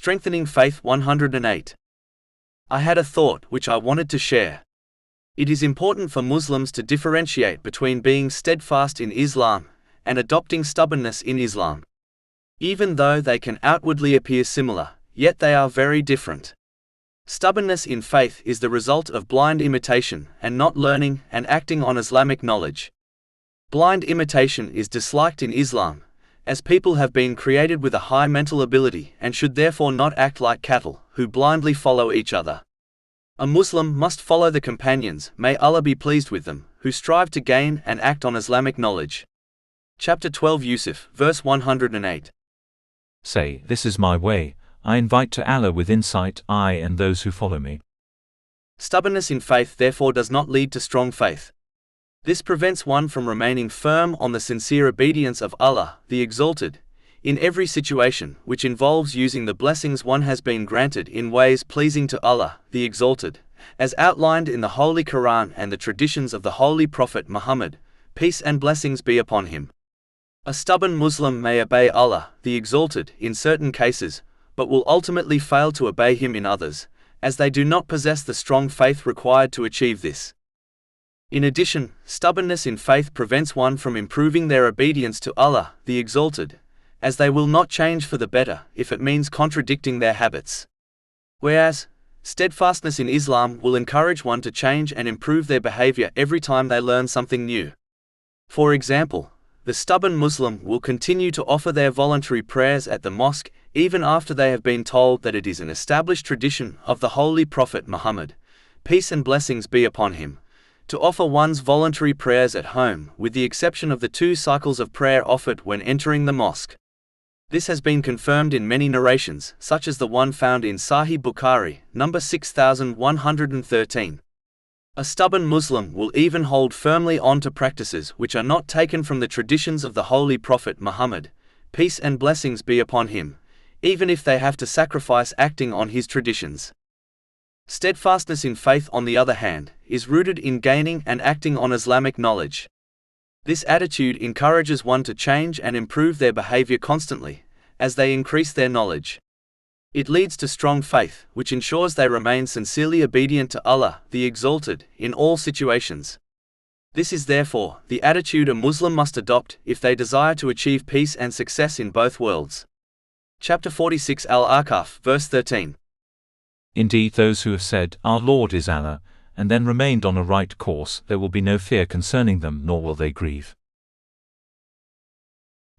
Strengthening Faith 108. I had a thought which I wanted to share. It is important for Muslims to differentiate between being steadfast in Islam and adopting stubbornness in Islam. Even though they can outwardly appear similar, yet they are very different. Stubbornness in faith is the result of blind imitation and not learning and acting on Islamic knowledge. Blind imitation is disliked in Islam, as people have been created with a high mental ability and should therefore not act like cattle, who blindly follow each other. A Muslim must follow the companions, may Allah be pleased with them, who strive to gain and act on Islamic knowledge. Chapter 12 Yusuf, verse 108. Say, this is my way, I invite to Allah with insight, I and those who follow me. Stubbornness in faith therefore does not lead to strong faith. This prevents one from remaining firm on the sincere obedience of Allah, the Exalted, in every situation which involves using the blessings one has been granted in ways pleasing to Allah, the Exalted, as outlined in the Holy Quran and the traditions of the Holy Prophet Muhammad, peace and blessings be upon him. A stubborn Muslim may obey Allah, the Exalted, in certain cases, but will ultimately fail to obey him in others, as they do not possess the strong faith required to achieve this. In addition, stubbornness in faith prevents one from improving their obedience to Allah, the Exalted, as they will not change for the better if it means contradicting their habits. Whereas, steadfastness in Islam will encourage one to change and improve their behavior every time they learn something new. For example, the stubborn Muslim will continue to offer their voluntary prayers at the mosque even after they have been told that it is an established tradition of the Holy Prophet Muhammad, peace and blessings be upon him, to offer one's voluntary prayers at home, with the exception of the 2 cycles of prayer offered when entering the mosque. This has been confirmed in many narrations, such as the one found in Sahih Bukhari, number 6113. A stubborn Muslim will even hold firmly on to practices which are not taken from the traditions of the Holy Prophet Muhammad, peace and blessings be upon him, even if they have to sacrifice acting on his traditions. Steadfastness in faith, on the other hand, is rooted in gaining and acting on Islamic knowledge. This attitude encourages one to change and improve their behavior constantly, as they increase their knowledge. It leads to strong faith, which ensures they remain sincerely obedient to Allah, the Exalted, in all situations. This is therefore the attitude a Muslim must adopt if they desire to achieve peace and success in both worlds. Chapter 46 Al-Ahqaf, verse 13. Indeed, those who have said, Our Lord is Allah, and then remained on a right course, there will be no fear concerning them, nor will they grieve.